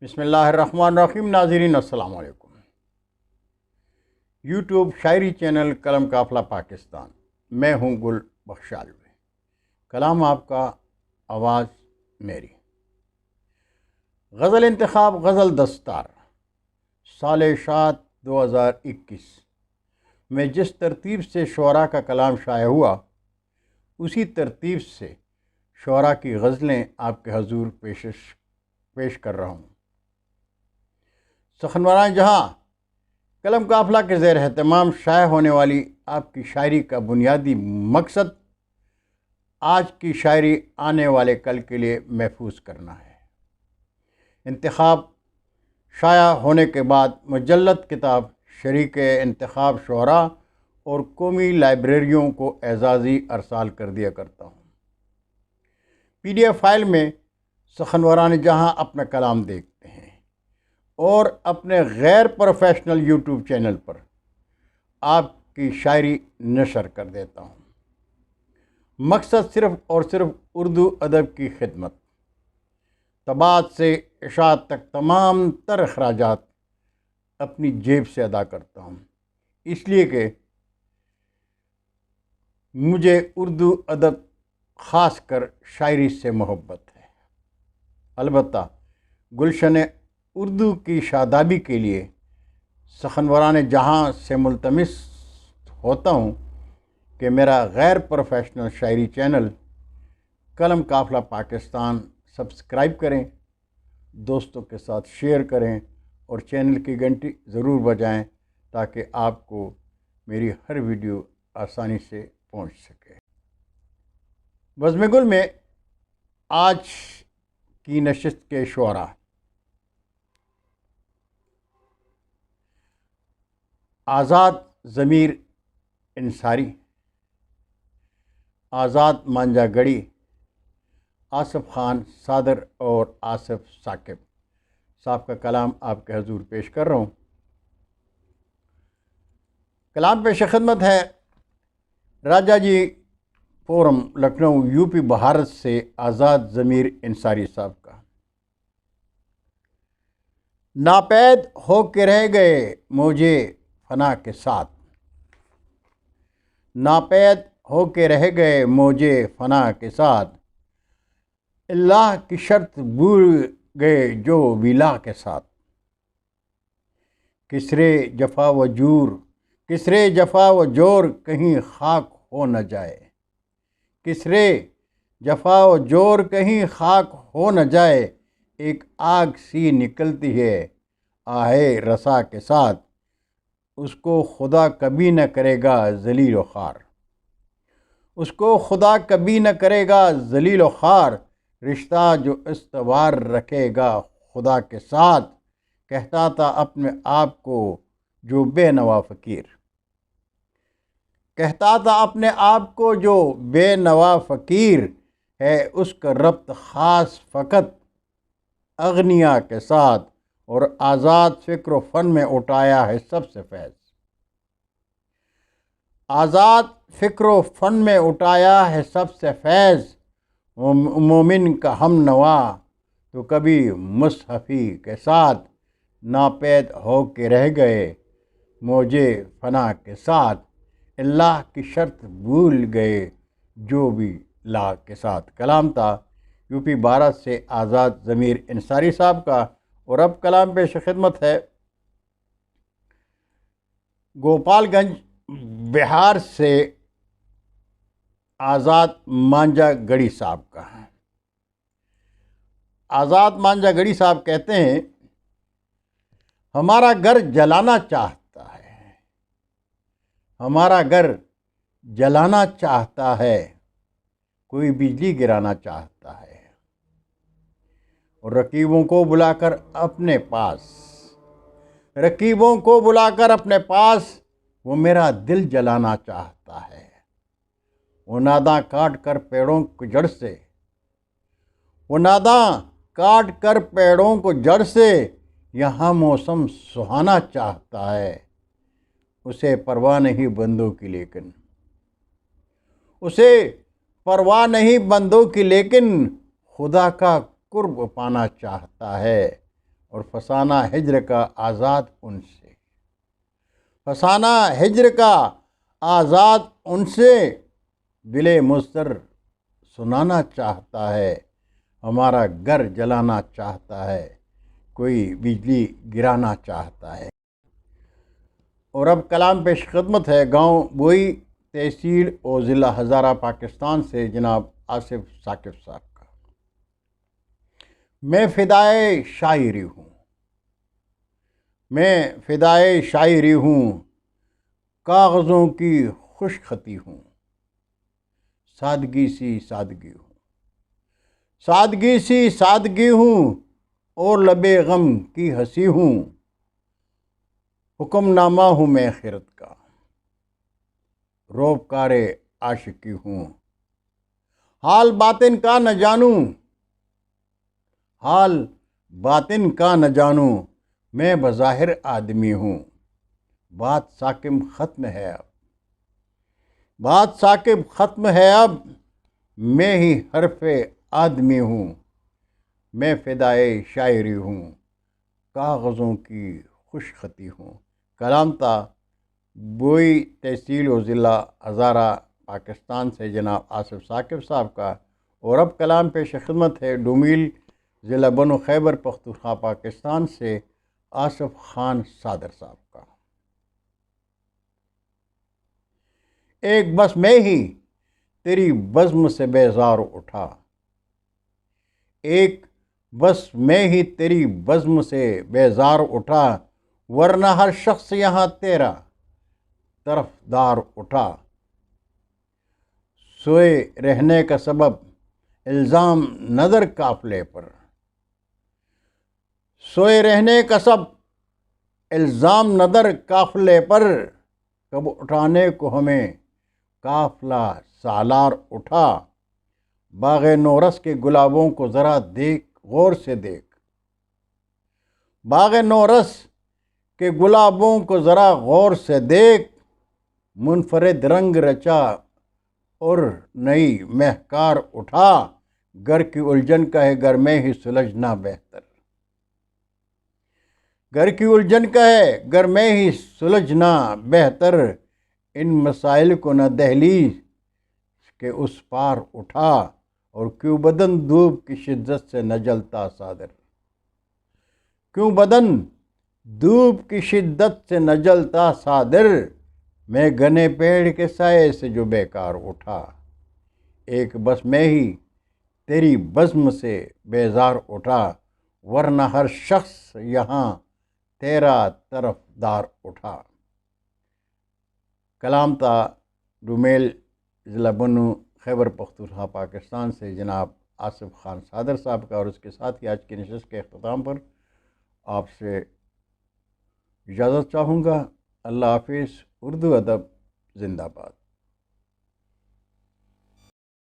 بسم اللہ الرحمن الرحیم۔ ناظرین السلام علیکم۔ یوٹیوب شاعری چینل قلم قافلہ پاکستان، میں ہوں گل بخشالوی۔ کلام آپ کا، آواز میری۔ غزل انتخاب غزل دستار سال شاد 2021 میں جس ترتیب سے شعراء کا کلام شائع ہوا، اسی ترتیب سے شعراء کی غزلیں آپ کے حضور پیش کر رہا ہوں۔ سخنوران جہاں قلم قافلہ کے زیر اہتمام شائع ہونے والی آپ کی شاعری کا بنیادی مقصد آج کی شاعری آنے والے کل کے لیے محفوظ کرنا ہے۔ انتخاب شائع ہونے کے بعد مجلد کتاب شریک انتخاب شعراء اور قومی لائبریریوں کو اعزازی ارسال کر دیا کرتا ہوں۔ PDF فائل میں سخنوران جہاں اپنا کلام دیکھتے ہیں اور اپنے غیر پروفیشنل یوٹیوب چینل پر آپ کی شاعری نشر کر دیتا ہوں۔ مقصد صرف اور صرف اردو ادب کی خدمت۔ طباعت سے اشاعت تک تمام تر اخراجات اپنی جیب سے ادا کرتا ہوں، اس لیے کہ مجھے اردو ادب خاص کر شاعری سے محبت ہے۔ البتہ گلشن اردو کی شادابی کے لیے سخنوران جہاں سے ملتمس ہوتا ہوں کہ میرا غیر پروفیشنل شاعری چینل قلم قافلہ پاکستان سبسکرائب کریں، دوستوں کے ساتھ شیئر کریں اور چینل کی گھنٹی ضرور بجائیں تاکہ آپ کو میری ہر ویڈیو آسانی سے پہنچ سکے۔ بزم گل میں آج کی نشست کے شعراء: آزاد ضمیر انصاری، آزاد مانجا گڑی، آصف خان صادر اور آصف ثاقب صاحب کا کلام آپ کے حضور پیش کر رہا ہوں۔ کلام پیش خدمت ہے راجہ جی فورم لکھنؤ UP بھارت سے آزاد ضمیر انصاری صاحب کا۔ ناپید ہو کے رہ گئے موجے فنا کے ساتھ، ناپید ہو کے رہ گئے موجے فنا کے ساتھ، اللہ کی شرط بھول گئے جو ولا کے ساتھ۔ کسرے جفا و جور، کسرے جفا و جور کہیں خاک ہو نہ جائے، کسرے جفا و جور کہیں خاک ہو نہ جائے، ایک آگ سی نکلتی ہے آہے رسا کے ساتھ، اس کو خدا کبھی نہ کرے گا ذلیل و خوار، اس کو خدا کبھی نہ کرے گا ذلیل و خوار، رشتہ جو استوار رکھے گا خدا کے ساتھ، کہتا تھا اپنے آپ کو جو بے نوا فقیر، کہتا تھا اپنے آپ کو جو بے نوا فقیر ہے، اس کا ربط خاص فقط اغنیا کے ساتھ، اور آزاد فکر و فن میں اٹھایا ہے سب سے فیض، آزاد فکر و فن میں اٹھایا ہے سب سے فیض، مومن کا ہم نوا تو کبھی مصحفی کے ساتھ، ناپید ہو کے رہ گئے موجے فنا کے ساتھ، اللہ کی شرط بھول گئے جو بھی لا کے ساتھ۔ کلام تھا UP بھارت سے آزاد ضمیر انصاری صاحب کا۔ اور اب کلام پیش خدمت ہے گوپال گنج بہار سے آزاد مانجا گڑی صاحب کا۔ آزاد مانجا گڑی صاحب کہتے ہیں، ہمارا گھر جلانا چاہتا ہے، ہمارا گھر جلانا چاہتا ہے، کوئی بجلی گرانا چاہتا ہے، اور رقیبوں کو بلا کر اپنے پاس، رقیبوں کو بلا کر اپنے پاس، وہ میرا دل جلانا چاہتا ہے، وہ ناداں کاٹ کر پیڑوں کو جڑ سے، وہ ناداں کاٹ کر پیڑوں کو جڑ سے، یہاں موسم سہانا چاہتا ہے، اسے پرواہ نہیں بندوں کی لیکن، اسے پرواہ نہیں بندوں کی لیکن، خدا کا قرب پانا چاہتا ہے، اور فسانہ ہجر کا آزاد ان سے، فسانہ ہجر کا آزاد ان سے، دل مضطر سنانا چاہتا ہے، ہمارا گھر جلانا چاہتا ہے، کوئی بجلی گرانا چاہتا ہے۔ اور اب کلام پیش خدمت ہے گاؤں بوئی، تحصیل اور ضلع ہزارہ، پاکستان سے جناب آصف ثاقب صاحب کا۔ میں فدائے شاعری ہوں، میں فدائے شاعری ہوں، کاغذوں کی خوش خطی ہوں، سادگی سی سادگی ہوں، سادگی سی سادگی ہوں، اور لبے غم کی ہنسی ہوں، حکم نامہ ہوں میں خرد کا، روب کارے عاشقی ہوں، حال باطن کا نہ جانوں، حال باطن کا نہ جانوں، میں بظاہر آدمی ہوں، بات ثاقب ختم ہے اب، بات ثاقب ختم ہے اب، میں ہی حرف آدمی ہوں، میں فدائے شاعری ہوں، کاغذوں کی خوش خطی ہوں۔ کلام تھا بوئی، تحصیل و ضلع ہزارہ، پاکستان سے جناب آصف ثاقب صاحب کا۔ اور اب کلام پیش خدمت ہے ڈومیل، ضلع بنو خیبر پختونخوا، پاکستان سے آصف خان صادر صاحب کا۔ ایک بس میں ہی تیری بزم سے بیزار اٹھا، ایک بس میں ہی تیری بزم سے بیزار اٹھا، ورنہ ہر شخص یہاں تیرا طرفدار اٹھا، سوئے رہنے کا سبب الزام نظر قافلے پر، سوئے رہنے کا سب الزام نظر قافلے پر، کب اٹھانے کو ہمیں قافلہ سالار اٹھا، باغ نورس کے گلابوں کو ذرا دیکھ، غور سے دیکھ، باغ نورس کے گلابوں کو ذرا غور سے دیکھ، منفرد رنگ رچا اور نئی مہکار اٹھا، گھر کی الجھن کا ہے گھر میں ہی سلجھنا بہتر، گھر کی الجھن کا ہے گھر میں ہی سلجھنا بہتر، ان مسائل کو نہ دہلیز کے اس پار اٹھا، اور کیوں بدن دھوپ کی شدت سے نہ جلتا صادر، کیوں بدن دھوپ کی شدت سے نہ جلتا صادر، میں گھنے پیڑ کے سائے سے جو بیکار اٹھا، ایک بس میں ہی تیری بزم سے بیزار اٹھا، ورنہ ہر شخص یہاں تیرا طرفدار اٹھا۔ کلام تھا ڈومیل، ضلع بنو خیبر پختونخوا، پاکستان سے جناب آصف خان صادر صاحب کا۔ اور اس کے ساتھ ہی آج کی نشست کے اختتام پر آپ سے اجازت چاہوں گا۔ اللہ حافظ۔ اردو ادب زندہ باد۔